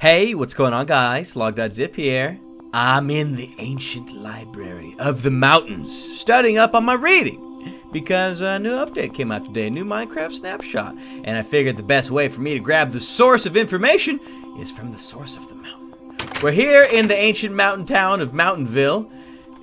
Hey, what's going on, guys? Logdotzip here. I'm in the ancient library of the mountains, studying up on my reading, because a new update came out today, a new Minecraft Snapshot, and I figured the best way for me to grab the source of information is from the source of the mountain. We're here in the ancient mountain town of Mountainville.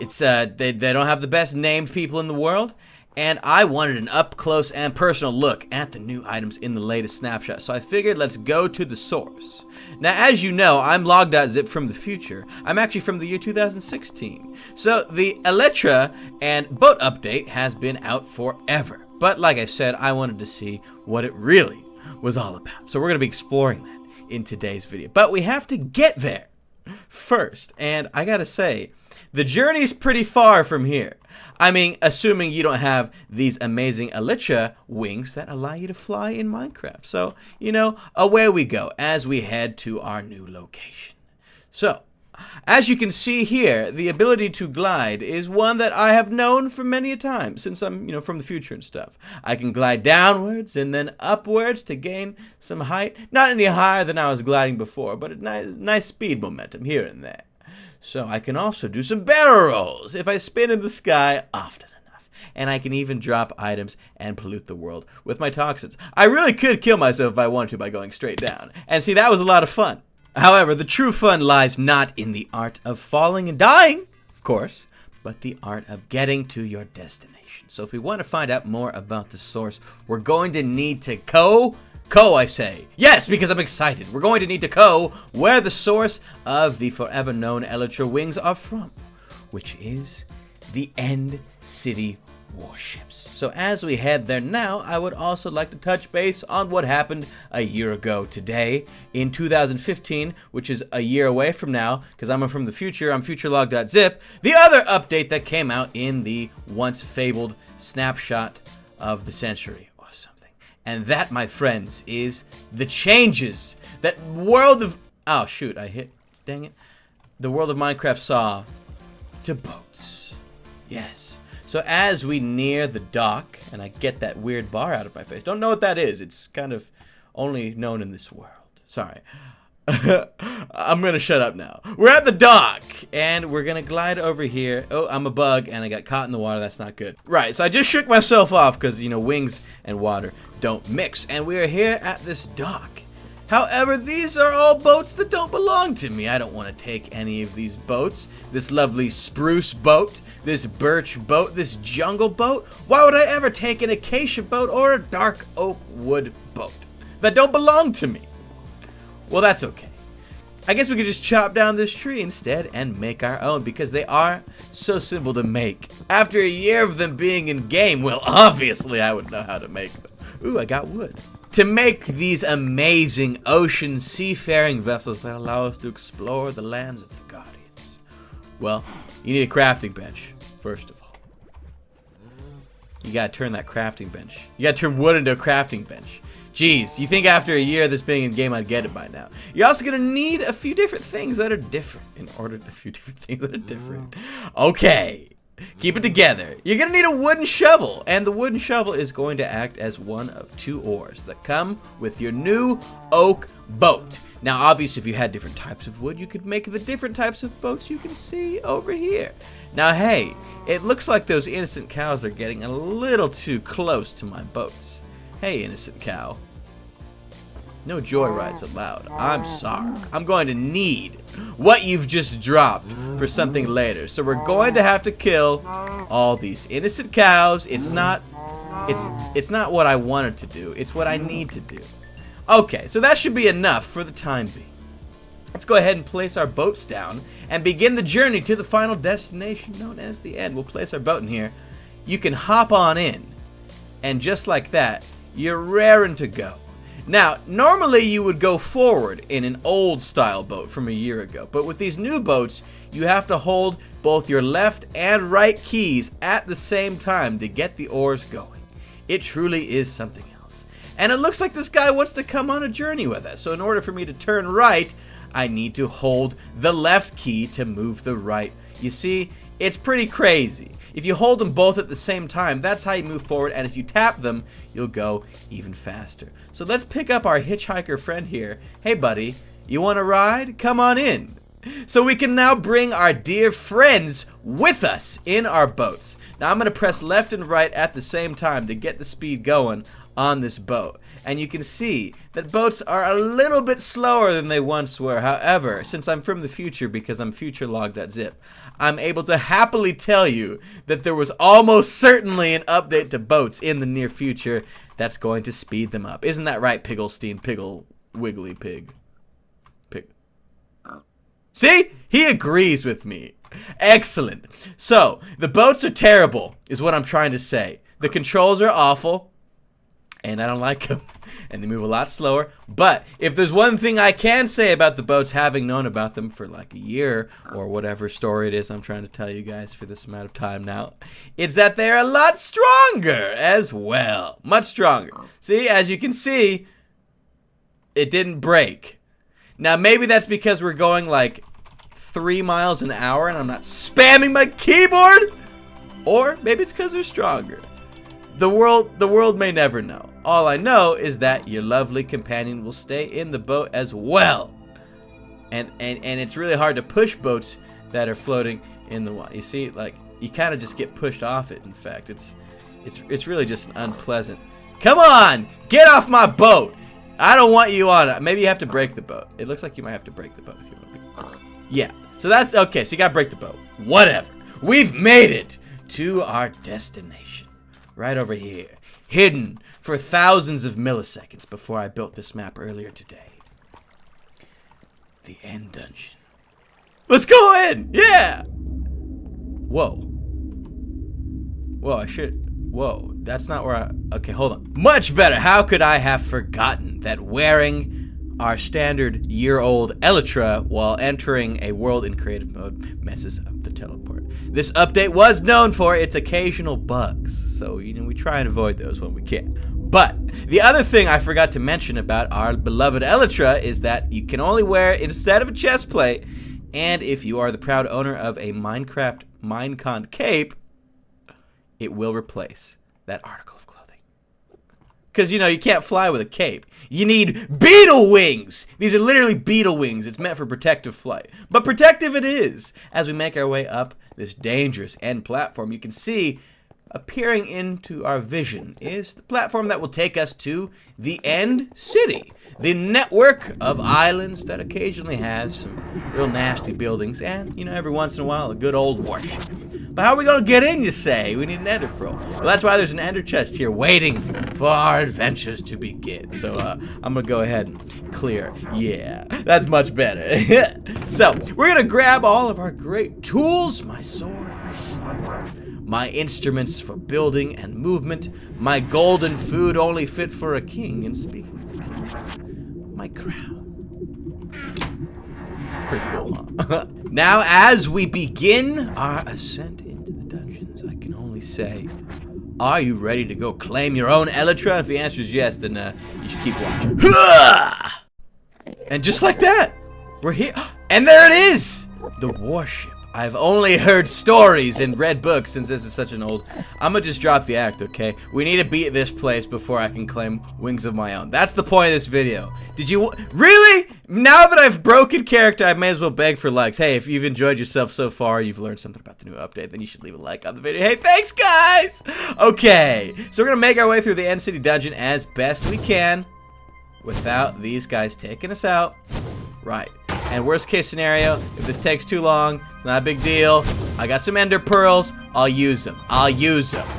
It's they don't have the best named people in the world, and I wanted an up-close and personal look at the new items in the latest snapshot, so I figured let's go to the source. Now, as you know, I'm Logdotzip from the future. I'm actually from the year 2016. So the Elytra and boat update has been out forever. But like I said, I wanted to see what it really was all about. So we're going to be exploring that in today's video. But we have to get there first. And I gotta say, the journey's pretty far from here. I mean, assuming you don't have these amazing Elytra wings that allow you to fly in Minecraft. So, you know, away we go as we head to our new location. So, as you can see here, the ability to glide is one that I have known for many a time since I'm, from the future and stuff. I can glide downwards and then upwards to gain some height. Not any higher than I was gliding before, but a nice speed momentum here and there. So I can also do some barrel rolls if I spin in the sky often enough. And I can even drop items and pollute the world with my toxins. I really could kill myself if I wanted to by going straight down. And see, that was a lot of fun. However, the true fun lies not in the art of falling and dying, of course, but the art of getting to your destination. So if we want to find out more about the source, we're going to need to I say. Yes, because I'm excited. We're going to need to where the source of the forever known Elytra wings are from, which is the End City warships. So as we head there now, I would also like to touch base on what happened a year ago today in 2015, which is a year away from now, because I'm from the future. I'm futurelog.zip. The other update that came out in the once fabled snapshot of the century. And that, my friends, is the changes that world of... Oh, shoot, I hit... Dang it. The world of Minecraft saw to boats. Yes. So as we near the dock, and I get that weird bar out of my face. Don't know what that is. It's kind of only known in this world. Sorry. I'm going to shut up now. We're at the dock, and we're going to glide over here. Oh, I'm a bug, and I got caught in the water. That's not good. Right, so I just shook myself off because, wings and water don't mix, and we are here at this dock. However, these are all boats that don't belong to me. I don't want to take any of these boats. This lovely spruce boat, this birch boat, this jungle boat. Why would I ever take an acacia boat or a dark oak wood boat that don't belong to me? Well, that's okay. I guess we could just chop down this tree instead and make our own, because they are so simple to make. After a year of them being in game, well, obviously I would know how to make them. Ooh, I got wood. To make these amazing ocean seafaring vessels that allow us to explore the lands of the Guardians. Well, you need a crafting bench, first of all. You gotta turn that crafting bench. You gotta turn wood into a crafting bench. Jeez, you think after a year of this being in game I'd get it by now. You're also gonna need a few different things that are different Okay, keep it together. You're gonna need a wooden shovel, and the wooden shovel is going to act as one of two oars that come with your new oak boat. Now, obviously, if you had different types of wood, you could make the different types of boats you can see over here. Now, hey, it looks like those innocent cows are getting a little too close to my boats. Hey, innocent cow. No joyrides allowed. I'm sorry. I'm going to need what you've just dropped for something later. So we're going to have to kill all these innocent cows. It's not what I wanted to do. It's what I need to do. Okay, so that should be enough for the time being. Let's go ahead and place our boats down and begin the journey to the final destination known as the end. We'll place our boat in here. You can hop on in. And just like that, you're raring to go. Now, normally you would go forward in an old style boat from a year ago, but with these new boats, you have to hold both your left and right keys at the same time to get the oars going. It truly is something else. And it looks like this guy wants to come on a journey with us, so in order for me to turn right, I need to hold the left key to move the right. You see, it's pretty crazy. If you hold them both at the same time, that's how you move forward, and if you tap them, you'll go even faster. So let's pick up our hitchhiker friend here. Hey, buddy, You want to ride? Come on in. So we can now bring our dear friends with us in our boats. Now I'm going to press left and right at the same time to get the speed going on this boat. And you can see that boats are a little bit slower than they once were. However, since I'm from the future, because I'm future Logdotzip, I'm able to happily tell you that there was almost certainly an update to boats in the near future that's going to speed them up. Isn't that right, Pigglestein, Piggle, Wiggly Pig? Pig. See? He agrees with me. Excellent. So, the boats are terrible, is what I'm trying to say. The controls are awful, and I don't like them. And they move a lot slower. But if there's one thing I can say about the boats, having known about them for like a year or whatever story it is I'm trying to tell you guys for this amount of time now, it's that they're a lot stronger as well. Much stronger. See, as you can see, it didn't break. Now, maybe that's because we're going like 3 miles an hour and I'm not spamming my keyboard. Or maybe it's because they're stronger. The world may never know. All I know is that your lovely companion will stay in the boat as well. And it's really hard to push boats that are floating in the water. You see, like, you kind of just get pushed off it, in fact. It's really just unpleasant. Come on! Get off my boat! I don't want you on it. Maybe you have to break the boat. It looks like you might have to break the boat if you want to. Yeah. So that's okay. So you got to break the boat. Whatever. We've made it to our destination. Right over here. Hidden for thousands of milliseconds before I built this map earlier today. The end dungeon. Let's go in! Yeah! Whoa. Whoa, Whoa, that's not where okay, hold on. Much better! How could I have forgotten that wearing our standard year-old Elytra while entering a world in creative mode messes up the teleport? This update was known for its occasional bugs, so we try and avoid those when we can. But the other thing I forgot to mention about our beloved Elytra is that you can only wear it instead of a chest plate, and if you are the proud owner of a Minecraft Minecon cape, it will replace that article of clothing. Because, you can't fly with a cape. You need beetle wings! These are literally beetle wings. It's meant for protective flight. But protective it is. As we make our way up this dangerous end platform, you can see appearing into our vision is the platform that will take us to the end city. The network of islands that occasionally has some real nasty buildings and, every once in a while, a good old warship. But how are we going to get in, you say? We need an ender pearl. Well, that's why there's an ender chest here waiting for our adventures to begin. So, I'm going to go ahead and clear. Yeah, that's much better. So, we're going to grab all of our great tools, my sword, my shield, my instruments for building and movement, my golden food only fit for a king, and speaking of kings, my crown. Pretty cool, huh? Now, as we begin our ascent into the dungeons, I can only say, are you ready to go claim your own Elytra? If the answer is yes, then you should keep watching. And just like that, we're here. And there it is! The warship. I've only heard stories and read books since this is such an old... I'm gonna just drop the act, okay? We need to beat this place before I can claim wings of my own. That's the point of this video. Did you... Really? Now that I've broken character, I may as well beg for likes. Hey, if you've enjoyed yourself so far, you've learned something about the new update, then you should leave a like on the video. Hey, thanks, guys! Okay, so we're gonna make our way through the End City Dungeon as best we can without these guys taking us out. Right. And worst case scenario, if this takes too long, it's not a big deal. I got some ender pearls. I'll use them.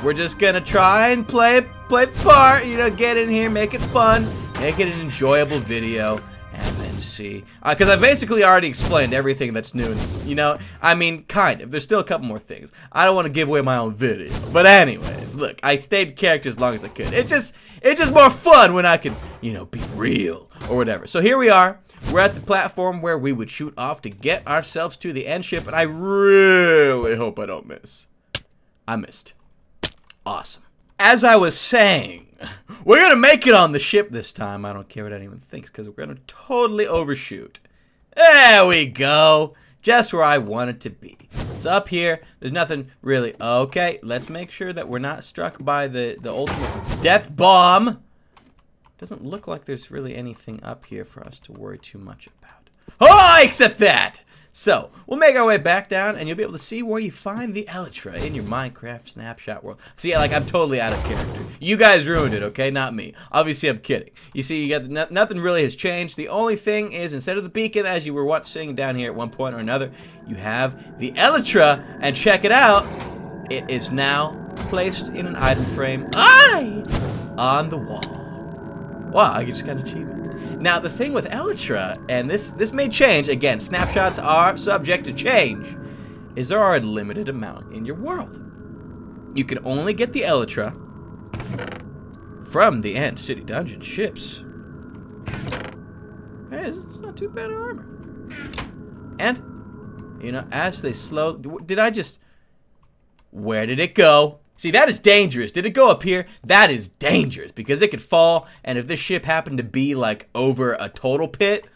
We're just gonna try and play the part, get in here, make it fun, make it an enjoyable video, and then see. Because I basically already explained everything that's new in this, I mean, kind of. There's still a couple more things. I don't want to give away my own video. But anyways, look, I stayed character as long as I could. It's just more fun when I can, be real or whatever. So here we are. We're at the platform where we would shoot off to get ourselves to the end ship, and I really hope I don't miss. I missed. Awesome. As I was saying, we're going to make it on the ship this time. I don't care what anyone thinks, because we're going to totally overshoot. There we go. Just where I want it to be. So up here, there's nothing really. Okay, let's make sure that we're not struck by the ultimate death bomb. doesn't look like there's really anything up here for us to worry too much about. Oh, except that! So, we'll make our way back down, and you'll be able to see where you find the Elytra in your Minecraft snapshot world. See, like, I'm totally out of character. You guys ruined it, okay? Not me. Obviously, I'm kidding. You see, you got nothing really has changed. The only thing is, instead of the beacon, as you were once seeing down here at one point or another, you have the Elytra, and check it out. It is now placed in an item frame on the wall. Wow, I just got an achievement. Now, the thing with Elytra, and this may change, again, snapshots are subject to change, is there are a limited amount in your world. You can only get the Elytra from the End City Dungeon ships. Hey, it's not too bad armor. And, you know, as they slow... Where did it go? See, that is dangerous. Did it go up here? That is dangerous because it could fall, and if this ship happened to be, like, over a total pit,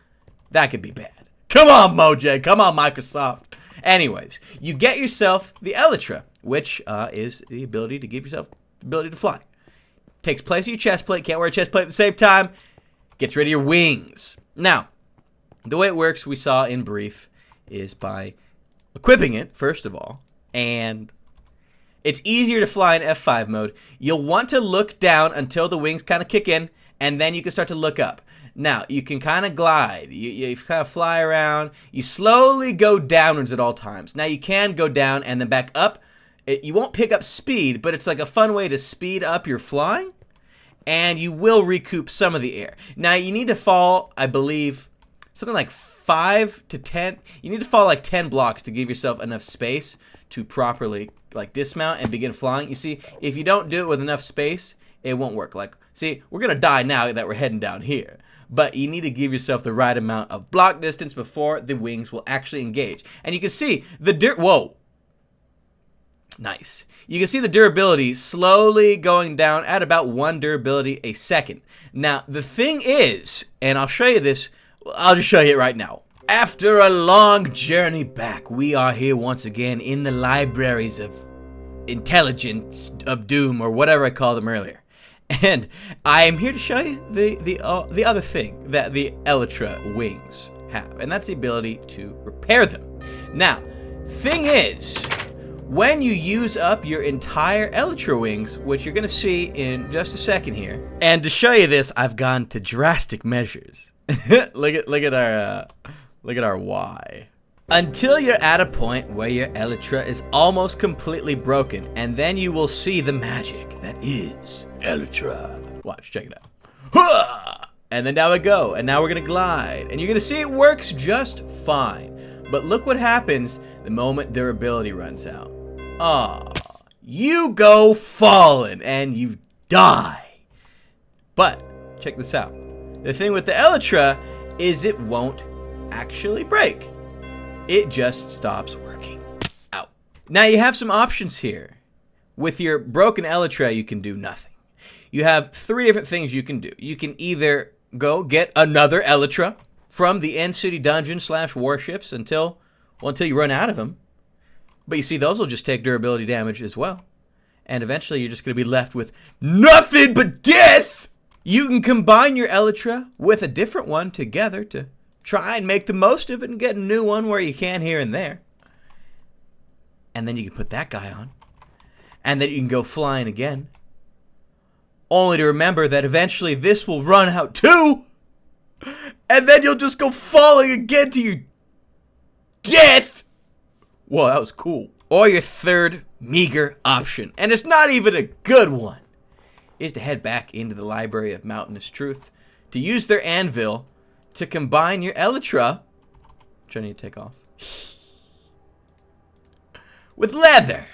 that could be bad. Come on, Mojang. Come on, Microsoft. Anyways, you get yourself the Elytra, which is the ability to give yourself the ability to fly. Takes place of your chest plate. Can't wear a chest plate at the same time. Gets rid of your wings. Now, the way it works, we saw in brief, is by equipping it, first of all, and... it's easier to fly in F5 mode. You'll want to look down until the wings kind of kick in, and then you can start to look up. Now, you can kind of glide. You kind of fly around. You slowly go downwards at all times. Now, you can go down and then back up. You won't pick up speed, but it's like a fun way to speed up your flying, and you will recoup some of the air. Now, you need to fall, I believe, something like 5 to 10. You need to fall like 10 blocks to give yourself enough space to properly like dismount and begin flying. You see, if you don't do it with enough space, it won't work. Like, see, we're gonna die now that we're heading down here, but you need to give yourself the right amount of block distance before the wings will actually engage. And you can see the whoa, nice. You can see the durability slowly going down at about 1 durability a second. Now, the thing is, and I'll show you this, I'll just show you it right now. After a long journey back, we are here once again in the libraries of intelligence of doom, or whatever I called them earlier. And I am here to show you the other thing that the Elytra wings have, and that's the ability to repair them. Now, thing is, when you use up your entire Elytra wings, which you're going to see in just a second here, and to show you this, I've gone to drastic measures. look at our Y. Until you're at a point where your Elytra is almost completely broken, and then you will see the magic that is Elytra. Watch, check it out. And then down we go, and now we're gonna glide, and you're gonna see it works just fine. But look what happens the moment durability runs out. You go falling, and you die. But, check this out. The thing with the Elytra is it won't actually break. It just stops working. Out. Now you have some options here. With your broken Elytra, you can do nothing. You have 3 different things you can do. You can either go get another Elytra from the End City Dungeon / warships until you run out of them. But you see, those will just take durability damage as well. And eventually you're just going to be left with nothing but death! You can combine your Elytra with a different one together to try and make the most of it and get a new one where you can here and there. And then you can put that guy on. And then you can go flying again. Only to remember that eventually this will run out too. And then you'll just go falling again to your death. Whoa, that was cool. Or your third meager option, and it's not even a good one, is to head back into the Library of Mountainous Truth to use their anvil to combine your Elytra, which I need to take off, with leather.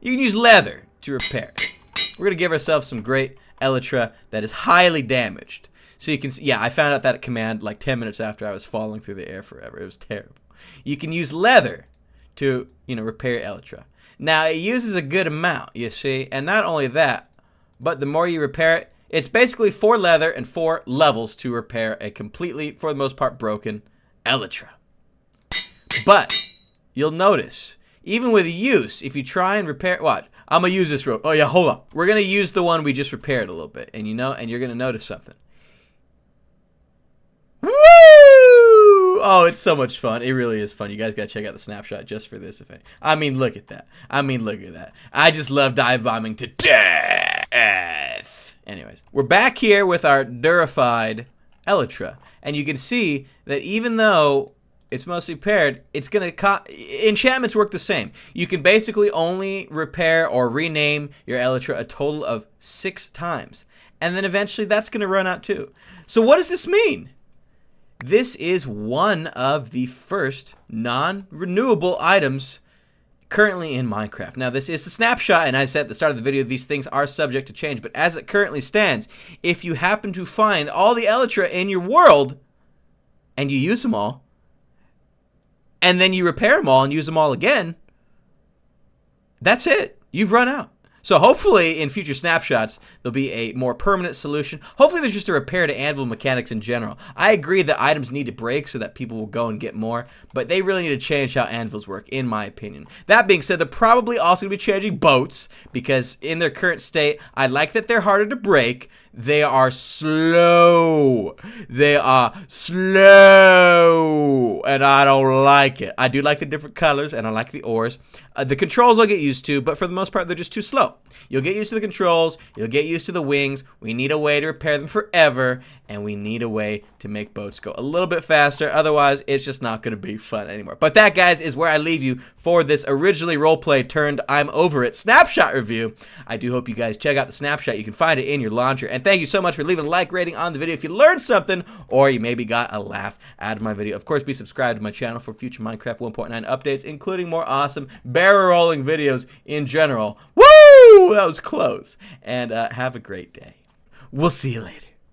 You can use leather to repair it. We're going to give ourselves some great Elytra that is highly damaged. So you can see, yeah, I found out that command like 10 minutes after I was falling through the air forever. It was terrible. You can use leather to, repair Elytra. Now, it uses a good amount, you see, and not only that, but the more you repair it, it's basically 4 leather and 4 levels to repair a completely, for the most part, broken Elytra. But you'll notice even with use, if you try and repair, what? I'm gonna use this rope. Oh yeah, hold on. We're gonna use the one we just repaired a little bit, and you're gonna notice something. Woo! Oh, it's so much fun. It really is fun. You guys gotta check out the snapshot just for this effect. I mean, look at that. I just love dive bombing to death. Anyways, we're back here with our durified Elytra, and you can see that even though it's mostly paired, it's gonna enchantments work the same. You can basically only repair or rename your Elytra a total of 6 times, and then eventually that's gonna run out too. So what does this mean? This is one of the first non-renewable items currently in Minecraft. Now, this is the snapshot, and I said at the start of the video, these things are subject to change, but as it currently stands, if you happen to find all the Elytra in your world, and you use them all, and then you repair them all and use them all again, that's it. You've run out. So hopefully in future snapshots, there'll be a more permanent solution. Hopefully there's just a repair to anvil mechanics in general. I agree that items need to break so that people will go and get more, but they really need to change how anvils work, in my opinion. That being said, they're probably also going to be changing boats, because in their current state, I like that they're harder to break. They are slow. And I don't like it. I do like the different colors, and I like the ores. The controls I'll get used to, but for the most part, they're just too slow. You'll get used to the controls. You'll get used to the wings. We need a way to repair them forever, and we need a way to make boats go a little bit faster. Otherwise, it's just not going to be fun anymore. But that, guys, is where I leave you for this originally roleplay turned I'm over it snapshot review. I do hope you guys check out the snapshot. You can find it in your launcher. And thank you so much for leaving a like rating on the video if you learned something or you maybe got a laugh out of my video. Of course, be subscribed to my channel for future Minecraft 1.9 updates, including more awesome barrel rolling videos in general. Woo! That was close. And have a great day. We'll see you later.